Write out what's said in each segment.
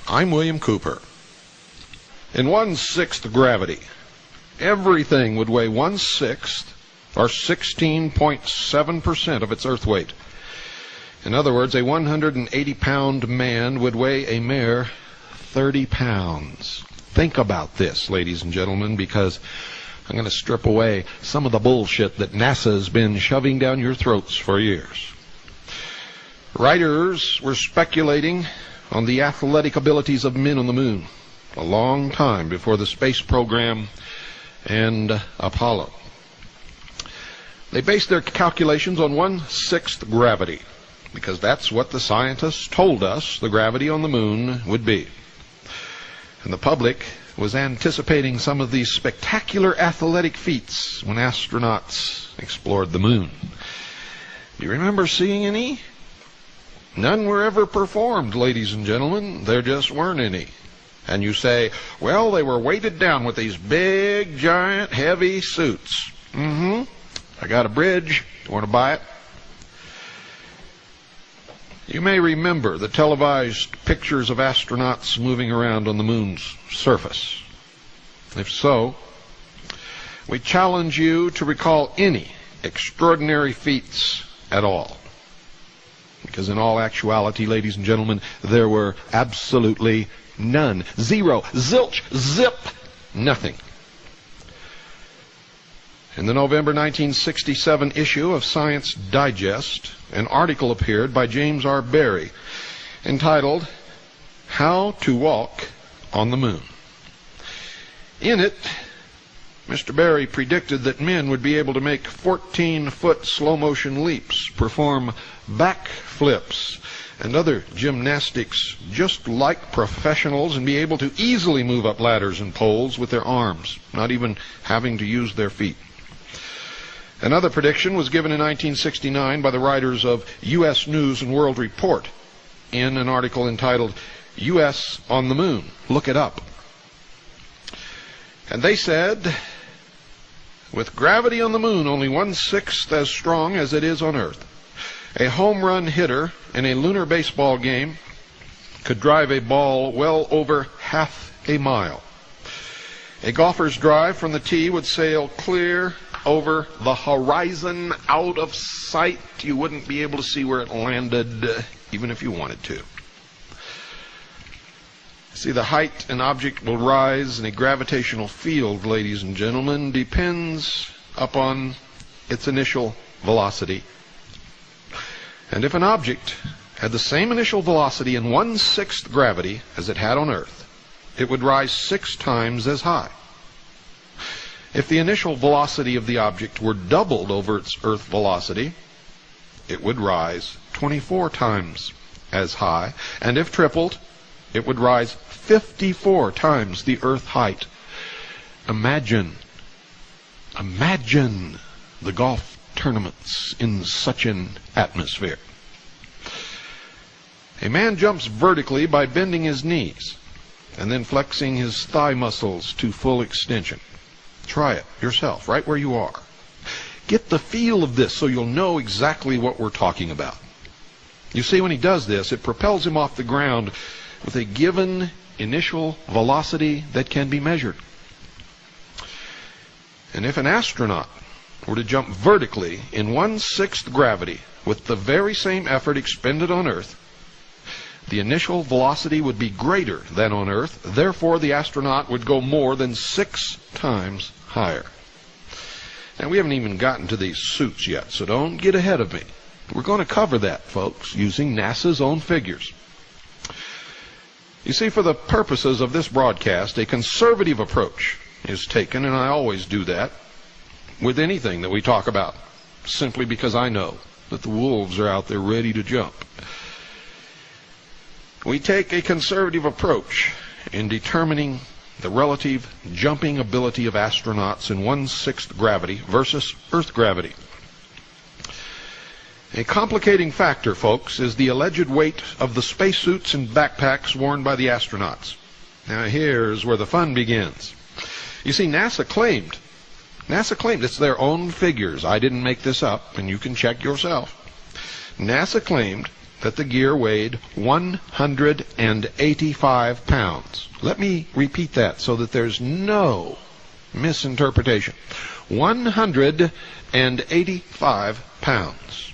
I'm William Cooper. In 1/6 gravity, everything would weigh 1/6, or 16.7% of its earth weight. In other words, a 180-pound man would weigh a mere 30 pounds. Think about this, ladies and gentlemen, because I'm going to strip away some of the bullshit that NASA's been shoving down your throats for years. Writers were speculating on the athletic abilities of men on the moon a long time before the space program and Apollo. They based their calculations on 1/6 gravity, because that's what the scientists told us the gravity on the moon would be. And the public was anticipating some of these spectacular athletic feats when astronauts explored the moon. Do you remember seeing any? None were ever performed, ladies and gentlemen. There just weren't any. And you say, well, they were weighted down with these big, giant, heavy suits. I got a bridge. You want to buy it? You may remember the televised pictures of astronauts moving around on the moon's surface. If so, we challenge you to recall any extraordinary feats at all. Because in all actuality, ladies and gentlemen, there were absolutely none. Zero. Zilch. Zip. Nothing. In the November 1967 issue of Science Digest, an article appeared by James R. Barrie entitled, How to Walk on the Moon. In it, Mr. Barrie predicted that men would be able to make 14-foot slow-motion leaps, perform backflips, and other gymnastics just like professionals, and be able to easily move up ladders and poles with their arms, not even having to use their feet. Another prediction was given in 1969 by the writers of U.S. News and World Report in an article entitled, U.S. on the Moon. Look it up. And they said, with gravity on the moon only 1/6 as strong as it is on Earth, a home run hitter in a lunar baseball game could drive a ball well over half a mile. A golfer's drive from the tee would sail clear over the horizon, out of sight. You wouldn't be able to see where it landed, even if you wanted to. See, the height an object will rise in a gravitational field, ladies and gentlemen, depends upon its initial velocity. And if an object had the same initial velocity in 1/6 gravity as it had on Earth, it would rise 6 times as high. If the initial velocity of the object were doubled over its Earth velocity, it would rise 24 times as high. And if tripled, it would rise 54 times the Earth height. Imagine the golf tournaments in such an atmosphere. A man jumps vertically by bending his knees and then flexing his thigh muscles to full extension. Try it yourself, right where you are. Get the feel of this so you'll know exactly what we're talking about. You see, when he does this, it propels him off the ground with a given initial velocity that can be measured. And if an astronaut were to jump vertically in 1/6 gravity with the very same effort expended on Earth, the initial velocity would be greater than on Earth. Therefore, the astronaut would go more than 6 times higher. And we haven't even gotten to these suits yet, so don't get ahead of me. We're going to cover that, folks, using NASA's own figures. You see, for the purposes of this broadcast, a conservative approach is taken, and I always do that with anything that we talk about, simply because I know that the wolves are out there ready to jump. We take a conservative approach in determining the relative jumping ability of astronauts in 1/6 gravity versus Earth gravity. A complicating factor, folks, is the alleged weight of the spacesuits and backpacks worn by the astronauts. Now here's where the fun begins. You see, NASA claimed, it's their own figures. I didn't make this up, and you can check yourself. NASA claimed that the gear weighed 185 pounds. Let me repeat that so that there's no misinterpretation. 185 pounds.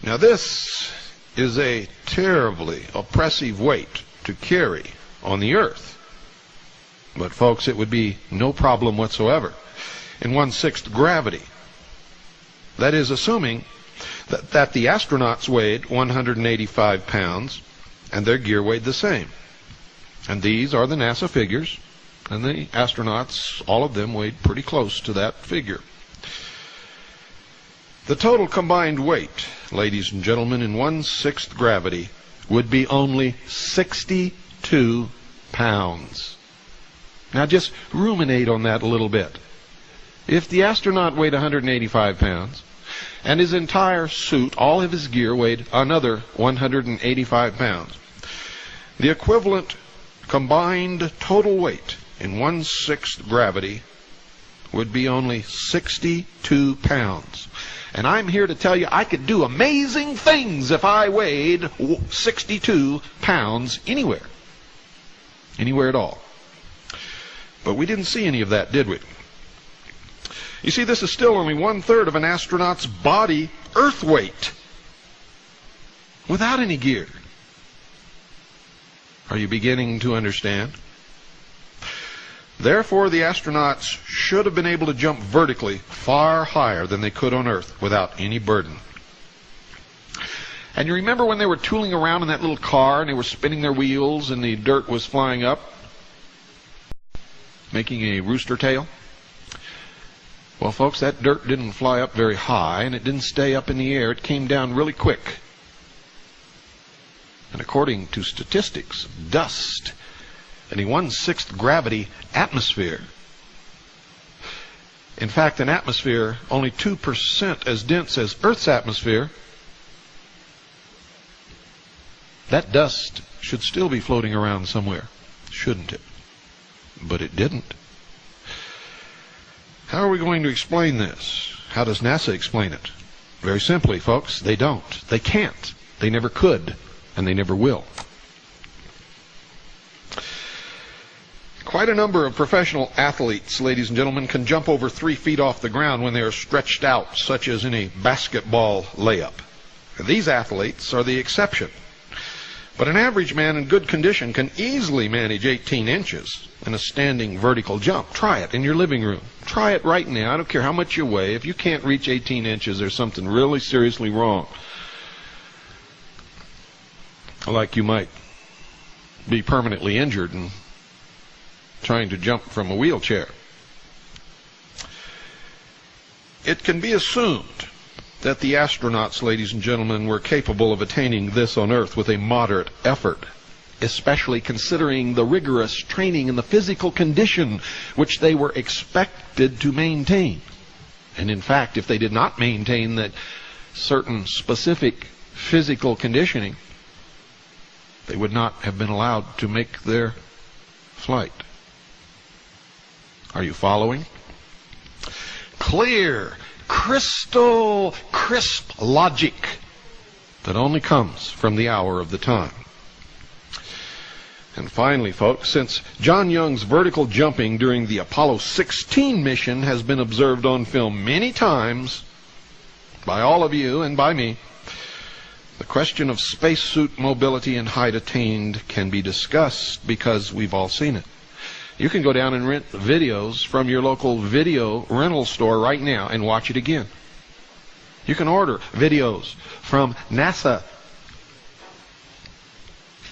Now this is a terribly oppressive weight to carry on the earth. But folks, it would be no problem whatsoever in 1/6 gravity. That is, assuming that the astronauts weighed 185 pounds and their gear weighed the same. And these are the NASA figures, and the astronauts, all of them, weighed pretty close to that figure. The total combined weight, ladies and gentlemen, in 1/6 gravity would be only 62 pounds. Now just ruminate on that a little bit. If the astronaut weighed 185 pounds, and his entire suit, all of his gear, weighed another 185 pounds, the equivalent combined total weight in 1/6 gravity would be only 62 pounds. And I'm here to tell you I could do amazing things if I weighed 62 pounds anywhere. Anywhere at all. But we didn't see any of that, did we? You see, this is still only 1/3 of an astronaut's body Earth weight, without any gear. Are you beginning to understand? Therefore, the astronauts should have been able to jump vertically far higher than they could on Earth without any burden. And you remember when they were tooling around in that little car and they were spinning their wheels and the dirt was flying up, making a rooster tail? Well, folks, that dirt didn't fly up very high, and it didn't stay up in the air. It came down really quick. And according to statistics, dust in a 1/6 gravity atmosphere, in fact, an atmosphere only 2% as dense as Earth's atmosphere, that dust should still be floating around somewhere, shouldn't it? But it didn't. How are we going to explain this? How does NASA explain it? Very simply, folks, they don't. They can't. They never could, and they never will. Quite a number of professional athletes, ladies and gentlemen, can jump over 3 feet off the ground when they are stretched out, such as in a basketball layup. And these athletes are the exception. But an average man in good condition can easily manage 18 inches in a standing vertical jump. Try it in your living room. Try it right now. I don't care how much you weigh. If you can't reach 18 inches, there's something really seriously wrong. Like you might be permanently injured and trying to jump from a wheelchair. It can be assumed that the astronauts, ladies and gentlemen, were capable of attaining this on Earth with a moderate effort, especially considering the rigorous training and the physical condition which they were expected to maintain. And in fact, if they did not maintain that certain specific physical conditioning, they would not have been allowed to make their flight. Are you following? Clear, crystal crisp logic that only comes from the hour of the time. And finally, folks, since John Young's vertical jumping during the Apollo 16 mission has been observed on film many times by all of you and by me, the question of spacesuit mobility and height attained can be discussed because we've all seen it. You can go down and rent videos from your local video rental store right now and watch it again. You can order videos from NASA.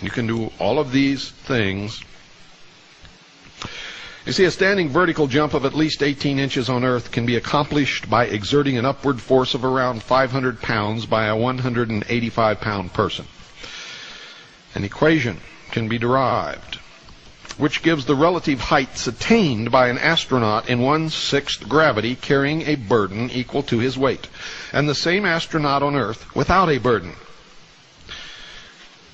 You can do all of these things. You see, a standing vertical jump of at least 18 inches on Earth can be accomplished by exerting an upward force of around 500 pounds by a 185-pound person. An equation can be derived which gives the relative heights attained by an astronaut in 1/6 gravity carrying a burden equal to his weight, and the same astronaut on Earth without a burden.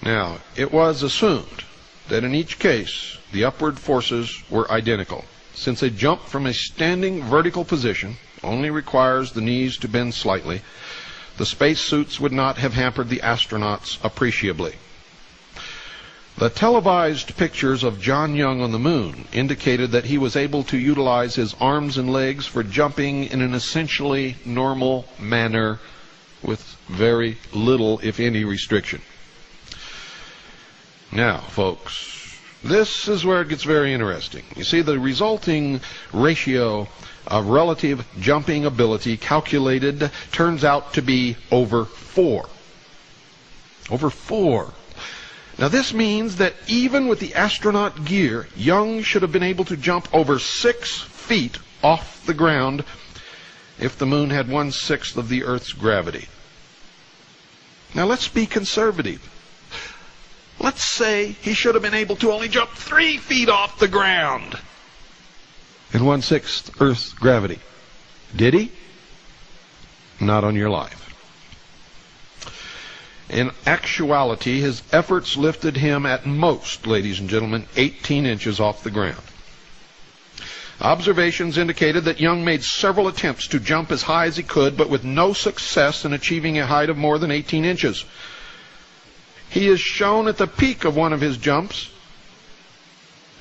Now, it was assumed that in each case the upward forces were identical, since a jump from a standing vertical position only requires the knees to bend slightly. the spacesuits would not have hampered the astronauts appreciably. The televised pictures of John Young on the moon indicated that he was able to utilize his arms and legs for jumping in an essentially normal manner with very little, if any, restriction. Now, folks, this is where it gets very interesting. You see, the resulting ratio of relative jumping ability calculated turns out to be over 4. Over 4. Now, this means that even with the astronaut gear, Young should have been able to jump over 6 feet off the ground if the moon had 1/6 of the Earth's gravity. Now, let's be conservative. Let's say he should have been able to only jump 3 feet off the ground in 1/6 Earth's gravity. Did he? Not on your life. In actuality, his efforts lifted him at most, ladies and gentlemen, 18 inches off the ground. Observations indicated that Young made several attempts to jump as high as he could, but with no success in achieving a height of more than 18 inches. He is shown at the peak of one of his jumps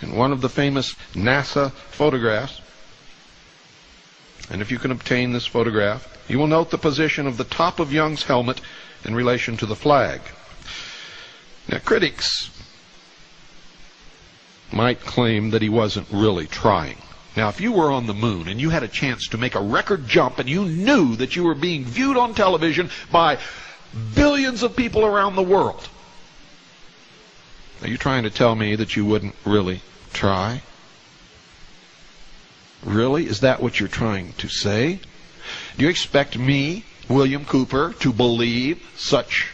in one of the famous NASA photographs. And if you can obtain this photograph, you will note the position of the top of Young's helmet in relation to the flag. Now, critics might claim that he wasn't really trying. Now, if you were on the moon and you had a chance to make a record jump and you knew that you were being viewed on television by billions of people around the world, are you trying to tell me that you wouldn't really try? Really? Is that what you're trying to say? Do you expect me, William Cooper, to believe such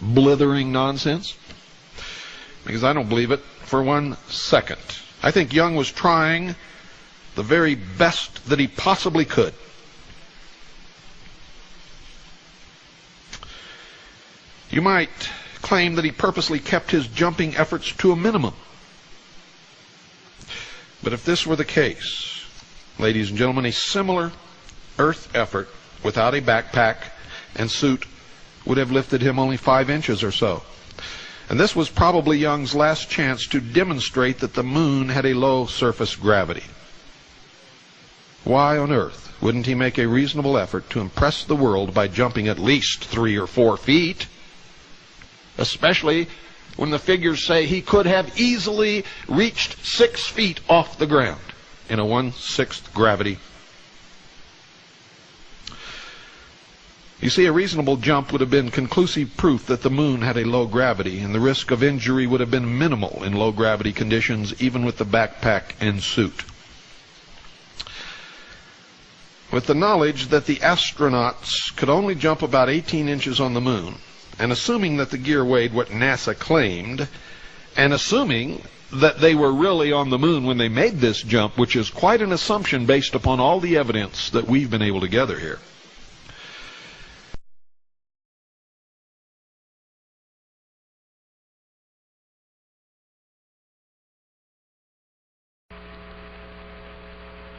blithering nonsense? Because I don't believe it for 1 second. I think Young was trying the very best that he possibly could. You might claim that he purposely kept his jumping efforts to a minimum. But if this were the case, ladies and gentlemen, a similar Earth effort without a backpack and suit would have lifted him only 5 inches or so. And this was probably Young's last chance to demonstrate that the moon had a low surface gravity. Why on earth wouldn't he make a reasonable effort to impress the world by jumping at least 3 or 4 feet? Especially when the figures say he could have easily reached 6 feet off the ground in a 1/6 gravity. You see, a reasonable jump would have been conclusive proof that the moon had a low gravity, and the risk of injury would have been minimal in low gravity conditions, even with the backpack and suit. With the knowledge that the astronauts could only jump about 18 inches on the moon, and assuming that the gear weighed what NASA claimed, and assuming that they were really on the moon when they made this jump, which is quite an assumption based upon all the evidence that we've been able to gather here.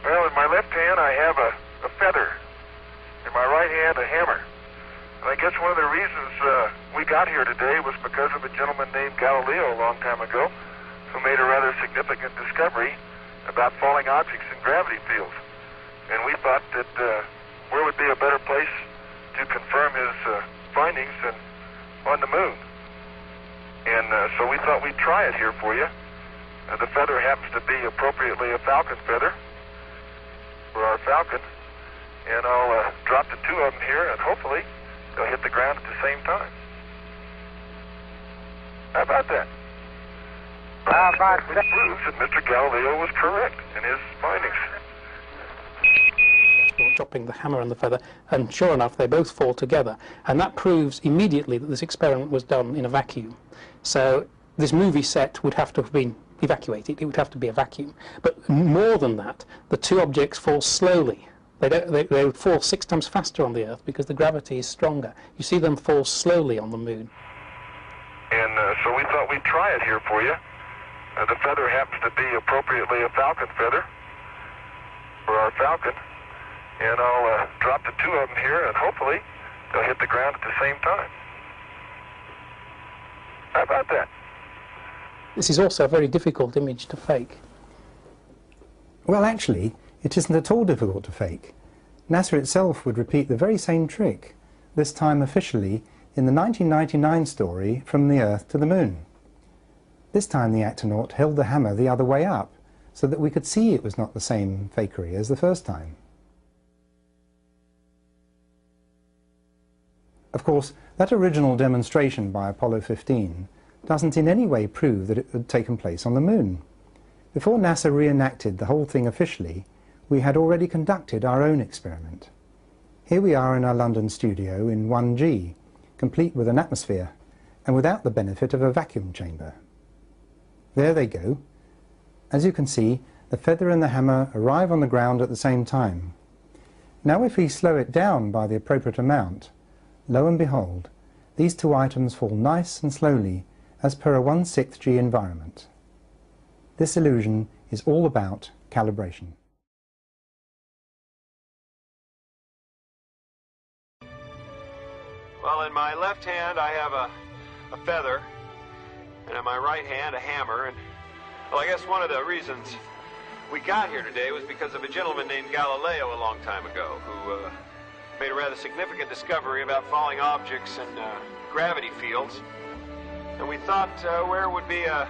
Well, in my left hand I have a feather. In my right hand a hammer. And I guess one of the reasons we got here today was because of a gentleman named Galileo a long time ago who made a rather significant discovery about falling objects in gravity fields. And we thought that where would be a better place to confirm his findings than on the moon. And so we thought we'd try it here for you. The feather happens to be appropriately a falcon feather for our falcon. And I'll drop the 2 of them here, and hopefully they'll hit the ground at the same time. How about that? It proves that Mr. Galileo was correct in his findings. Dropping the hammer and the feather, and sure enough they both fall together, and that proves immediately that this experiment was done in a vacuum. So this movie set would have to have been evacuated. It would have to be a vacuum. But more than that, the 2 objects fall slowly. They would fall 6 times faster on the Earth because the gravity is stronger. You see them fall slowly on the moon. And so we thought we'd try it here for you. The feather happens to be appropriately a falcon feather for our falcon. And I'll drop the 2 of them here, and hopefully they'll hit the ground at the same time. How about that? This is also a very difficult image to fake. Well, actually, it isn't at all difficult to fake. NASA itself would repeat the very same trick, this time officially in the 1999 story From the Earth to the Moon. This time the actonaut held the hammer the other way up, so that we could see it was not the same fakery as the first time. Of course, that original demonstration by Apollo 15 doesn't in any way prove that it had taken place on the Moon. Before NASA reenacted the whole thing officially, we had already conducted our own experiment. Here we are in our London studio in 1G, complete with an atmosphere, and without the benefit of a vacuum chamber. There they go. As you can see, the feather and the hammer arrive on the ground at the same time. Now if we slow it down by the appropriate amount, lo and behold, these two items fall nice and slowly as per a 1/6 G environment. This illusion is all about calibration. Well, in my left hand I have a feather, and in my right hand a hammer, and well, I guess one of the reasons we got here today was because of a gentleman named Galileo a long time ago, who made a rather significant discovery about falling objects and gravity fields. And we thought where would be a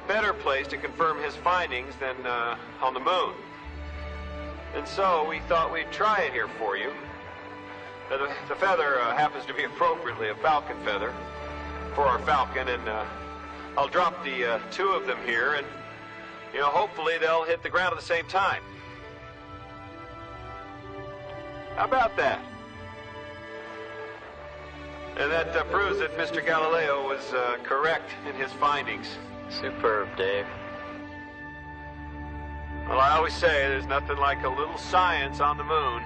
better place to confirm his findings than on the Moon. And so we thought we'd try it here for you. The feather happens to be appropriately a falcon feather for our falcon, and I'll drop the two of them here, and hopefully they'll hit the ground at the same time. How about that? And that proves that Mr. Galileo was correct in his findings. Superb, Dave. Well, I always say there's nothing like a little science on the Moon.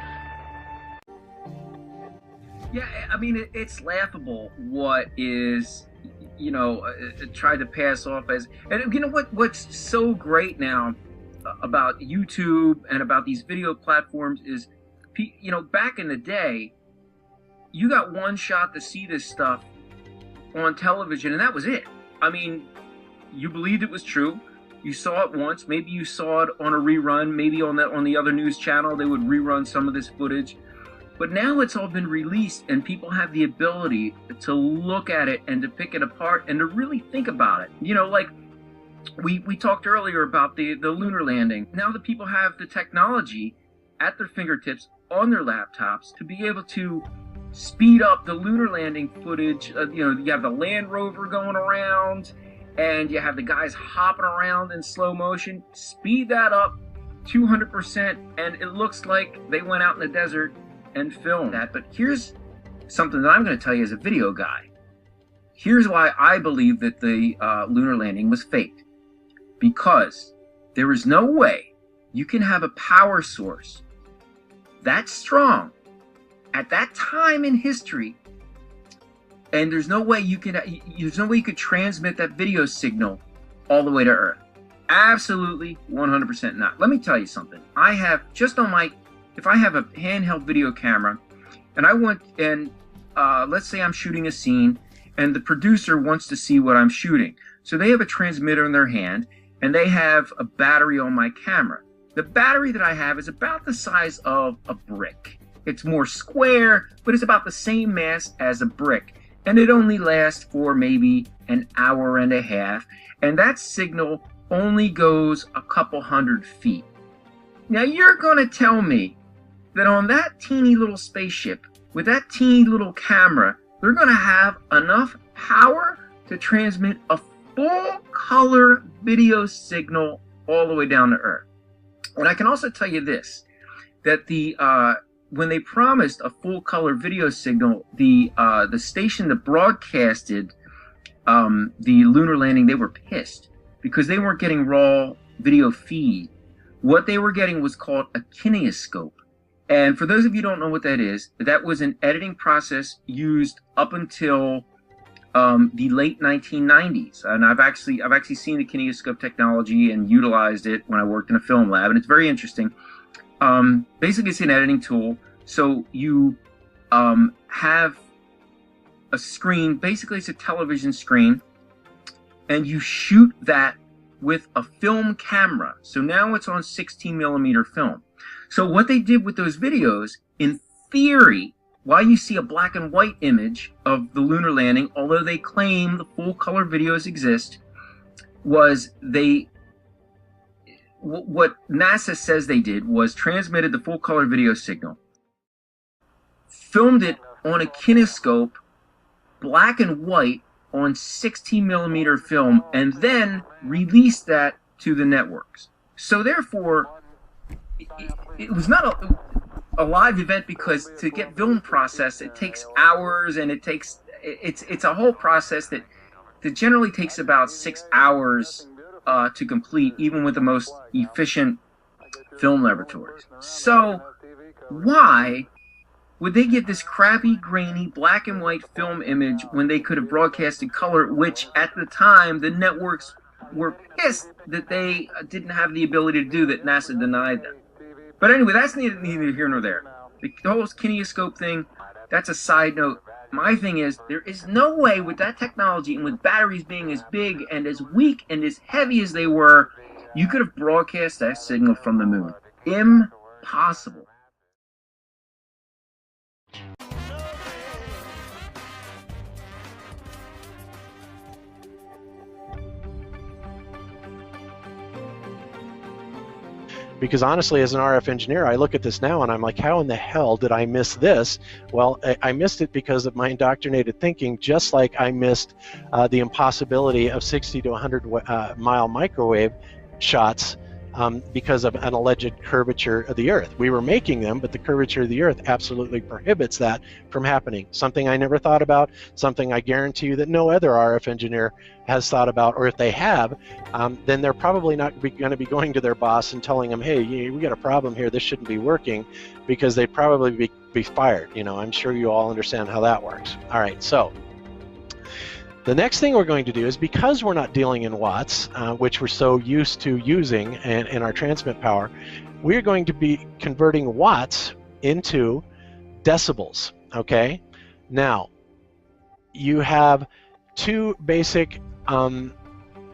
Yeah, I mean, it's laughable what is, tried to pass off as, and you know what's so great now about YouTube and about these video platforms is, back in the day, you got one shot to see this stuff on television, and that was it. I mean, you believed it was true. You saw it once. Maybe you saw it on a rerun. Maybe on the other news channel, they would rerun some of this footage. But now it's all been released, and people have the ability to look at it and to pick it apart and to really think about it. Like we talked earlier about the lunar landing. Now that people have the technology at their fingertips on their laptops to be able to speed up the lunar landing footage. You have the Land Rover going around, and you have the guys hopping around in slow motion. Speed that up 200%, and it looks like they went out in the desert and filmed that. But here's something that I'm going to tell you as a video guy. Here's why I believe that the lunar landing was faked. Because there is no way you can have a power source that strong at that time in history, and there's no way you could transmit that video signal all the way to Earth. Absolutely 100% not. Let me tell you something. I have just on my, if I have a handheld video camera, and I want, and let's say I'm shooting a scene, and the producer wants to see what I'm shooting. So they have a transmitter in their hand, and they have a battery on my camera. The battery that I have is about the size of a brick. It's more square, but it's about the same mass as a brick. And it only lasts for maybe an hour and a half. And that signal only goes a couple 100 feet. Now you're going to tell me that on that teeny little spaceship, with that teeny little camera, they're going to have enough power to transmit a full color video signal all the way down to Earth. And I can also tell you this, that when they promised a full color video signal, the station that broadcasted the lunar landing, they were pissed because they weren't getting raw video feed. What they were getting was called a kineoscope. And for those of you who don't know what that is, that was an editing process used up until the late 1990s. And I've actually seen the kineoscope technology and utilized it when I worked in a film lab, and it's very interesting. Basically, it's an editing tool. So you have a screen, basically it's a television screen, and you shoot that with a film camera. So now it's on 16 millimeter film. So what they did with those videos, in theory, while you see a black and white image of the lunar landing, although they claim the full color videos exist, was what NASA says they did was transmitted the full color video signal, filmed it on a kinescope, black and white, on 16 millimeter film, and then released that to the networks. So therefore, it was not a live event, because to get film processed, it takes hours, and it's a whole process that generally takes about 6 hours to complete, even with the most efficient film laboratories. So why would they get this crappy, grainy, black and white film image when they could have broadcasted color, which at the time the networks were pissed that they didn't have the ability to do, that NASA denied them? But anyway, that's neither here nor there. The whole kinescope thing, that's a side note. My thing is, there is no way with that technology and with batteries being as big and as weak and as heavy as they were, you could have broadcast that signal from the moon. Impossible. Because honestly, as an RF engineer, I look at this now and I'm like, how in the hell did I miss this? Well, I missed it because of my indoctrinated thinking, just like I missed the impossibility of 60 to 100 mile microwave shots because of an alleged curvature of the Earth. We were making them, but the curvature of the Earth absolutely prohibits that from happening. Something I never thought about, something I guarantee you that no other RF engineer has thought about, or if they have, then they're probably not going to be going to their boss and telling them, hey, we got a problem here, this shouldn't be working, because they'd probably be fired. You know, I'm sure you all understand how that works. All right, so the next thing we're going to do is, because we're not dealing in watts, which we're so used to using in our transmit power, we're going to be converting watts into decibels, okay? Now, you have two basic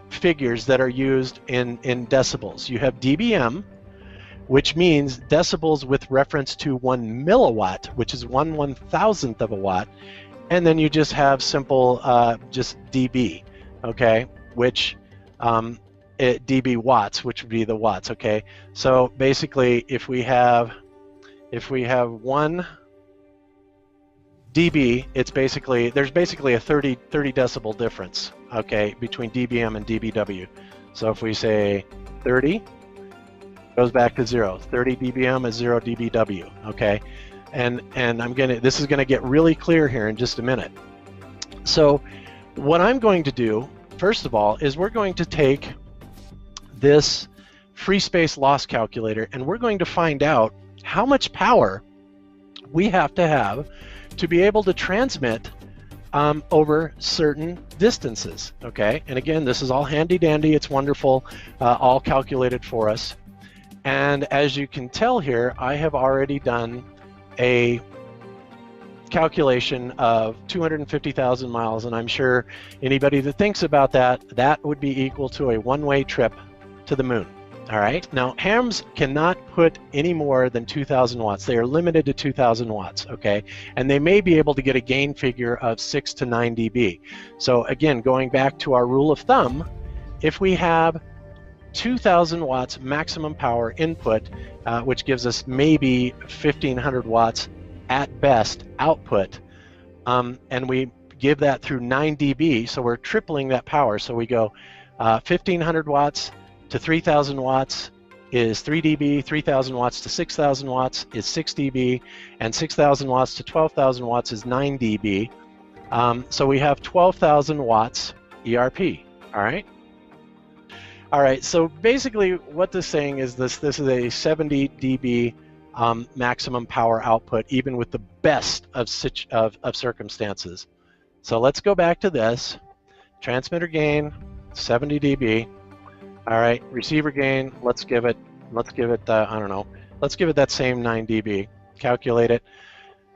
figures that are used in decibels. You have dBm, which means decibels with reference to 1 milliwatt, which is 1/1000th of a watt, and then you just have simple just dB, okay, which dB watts, which would be the watts, okay. So basically, if we have 1 dB, it's basically, there's basically a 30 decibel difference, okay, between dBm and dBw. So if we say 30, goes back to 0. 30 dBm is 0 dBw, okay. And this is gonna get really clear here in just a minute. So what I'm going to do, first of all, is we're going to take this free space loss calculator, and we're going to find out how much power we have to be able to transmit over certain distances, okay? And again, this is all handy dandy, it's wonderful, all calculated for us. And as you can tell here, I have already done a calculation of 250,000 miles, and I'm sure anybody that thinks about that, that would be equal to a one-way trip to the moon. All right, now hams cannot put any more than 2,000 watts. They are limited to 2,000 watts, okay? And they may be able to get a gain figure of 6 to 9 dB. So again, going back to our rule of thumb, if we have 2,000 watts maximum power input, which gives us maybe 1,500 watts at best output, and we give that through 9 dB, so we're tripling that power. So we go 1,500 watts to 3,000 watts is 3 dB, 3,000 watts to 6,000 watts is 6 dB, and 6,000 watts to 12,000 watts is 9 dB. So we have 12,000 watts ERP, all right? All right, so basically what this is saying is this is a 70 dB maximum power output, even with the best of circumstances. So let's go back to this. Transmitter gain, 70 dB. All right, receiver gain, let's give it I don't know, let's give it that same 9 dB. Calculate it.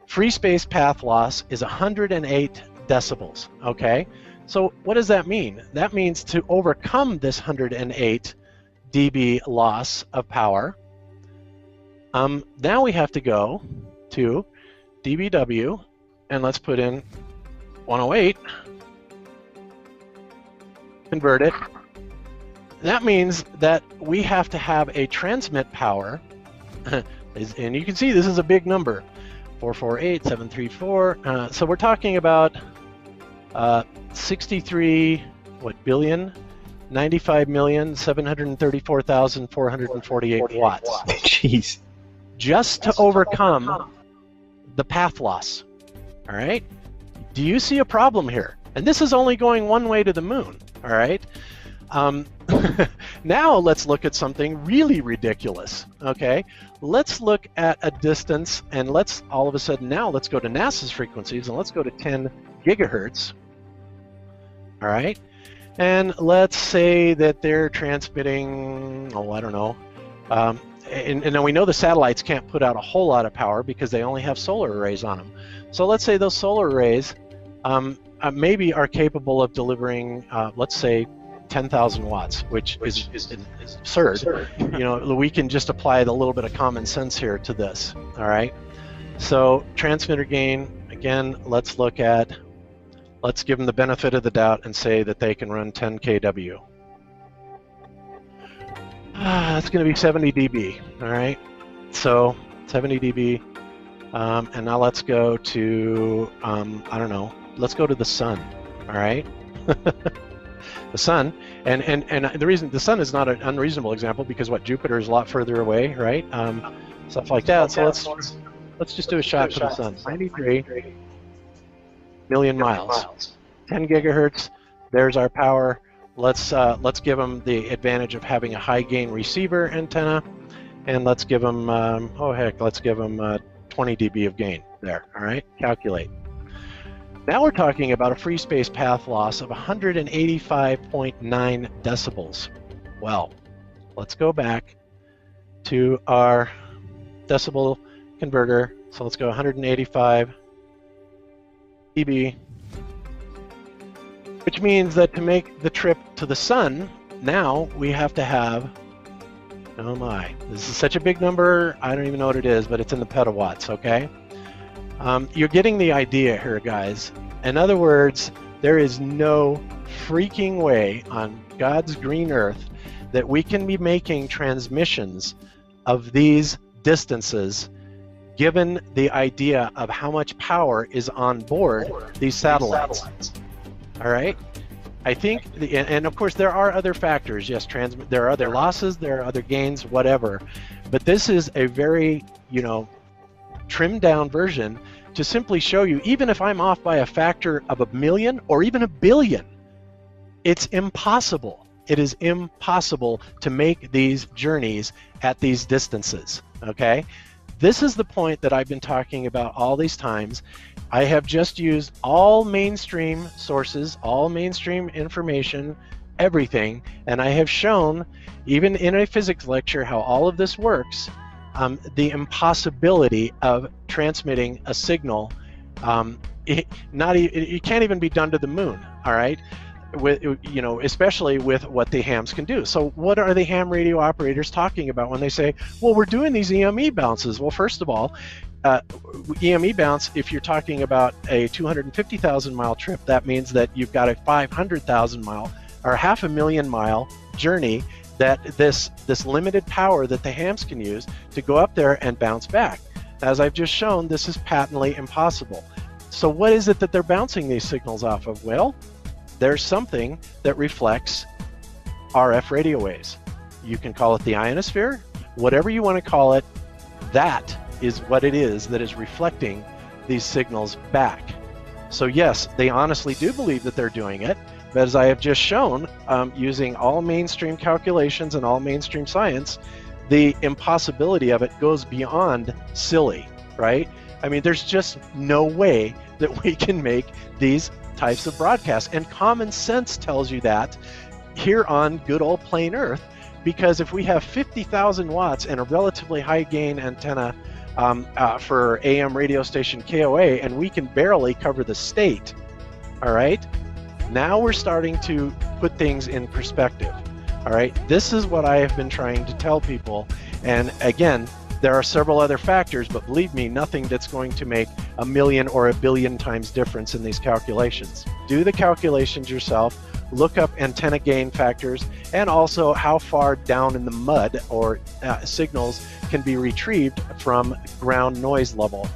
free space path loss is 108 decibels, okay? So what does that mean? That means to overcome this 108 dB loss of power, now we have to go to dBW, and let's put in 108, convert it. That means that we have to have a transmit power, and you can see this is a big number, 448,734. So we're talking about 63 billion, 95,734,448 watts. Jeez. Just to overcome the path loss. All right? Do you see a problem here? And this is only going one way to the moon. All right? Now let's look at something really ridiculous. Okay? Let's look at a distance, and let's all of a sudden now let's go to NASA's frequencies, and let's go to 10 gigahertz. All right? And let's say that they're transmitting, I don't know. And then we know the satellites can't put out a whole lot of power because they only have solar arrays on them. So let's say those solar arrays maybe are capable of delivering, let's say, 10,000 watts, which is absurd. You know, we can just apply a little bit of common sense here to this. All right. So transmitter gain, again, let's give them the benefit of the doubt and say that they can run 10 kW. That's going to be 70 dB, all right? So 70 dB, and now let's go to, I don't know, let's go to the sun, all right? The sun, and the reason the sun is not an unreasonable example because Jupiter is a lot further away, right? Stuff like that. So let's just do a shot for the sun. 93 million miles, 10 gigahertz. There's our power. Let's give them the advantage of having a high gain receiver antenna, and let's give them let's give them 20 dB of gain there. All right, calculate. Now we're talking about a free space path loss of 185.9 decibels. Well, let's go back to our decibel converter. So let's go 185 dB. Which means that to make the trip to the sun, now we have to have, oh my, this is such a big number, I don't even know what it is, but it's in the petawatts, okay? You're getting the idea here, guys. In other words, there is no freaking way on God's green earth that we can be making transmissions of these distances given the idea of how much power is on board these satellites. All right, I think, and of course there are other factors. Yes, there are other losses, there are other gains, whatever. But this is a very, trimmed down version to simply show you, even if I'm off by a factor of 1,000,000 or even 1,000,000,000, it's impossible. It is impossible to make these journeys at these distances. Okay, this is the point that I've been talking about all these times. I have just used all mainstream sources, all mainstream information, everything, and I have shown, even in a physics lecture, how all of this works, the impossibility of transmitting a signal. It can't even be done to the moon, all right? Especially with what the hams can do. So what are the ham radio operators talking about when they say, well, we're doing these EME bounces? Well, first of all, EME bounce, if you're talking about a 250,000 mile trip, that means that you've got a 500,000 mile or 500,000 mile journey, that this limited power that the hams can use to go up there and bounce back. As I've just shown, this is patently impossible. So what is it that they're bouncing these signals off of? Well, there's something that reflects RF radio waves. You can call it the ionosphere, whatever you want to call it. That is what it is that is reflecting these signals back. So yes, they honestly do believe that they're doing it, but as I have just shown, using all mainstream calculations and all mainstream science, the impossibility of it goes beyond silly, right? I mean, there's just no way that we can make these types of broadcasts, and common sense tells you that here on good old plain Earth, because if we have 50,000 watts and a relatively high gain antenna for AM radio station KOA, and we can barely cover the state. All right? Now we're starting to put things in perspective. All right? This is what I have been trying to tell people. And again, there are several other factors, but believe me, nothing that's going to make a million or a billion times difference in these calculations. Do the calculations yourself. Look up antenna gain factors, and also how far down in the mud or signals can be retrieved from ground noise level.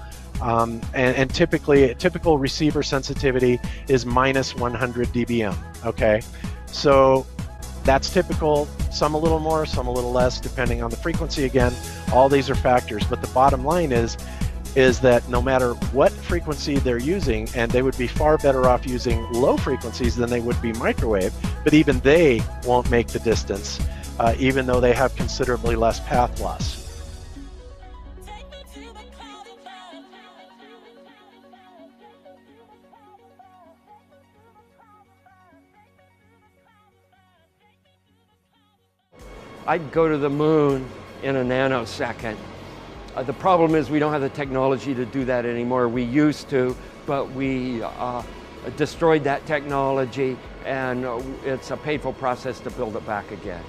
And typically, typical receiver sensitivity is minus 100 dBm, okay? So that's typical, some a little more, some a little less, depending on the frequency again. All these are factors, but the bottom line is that no matter what frequency they're using, and they would be far better off using low frequencies than they would be microwave, but even they won't make the distance, even though they have considerably less path loss. I'd go to the moon in a nanosecond. The problem is we don't have the technology to do that anymore. We used to, but we destroyed that technology, and it's a painful process to build it back again.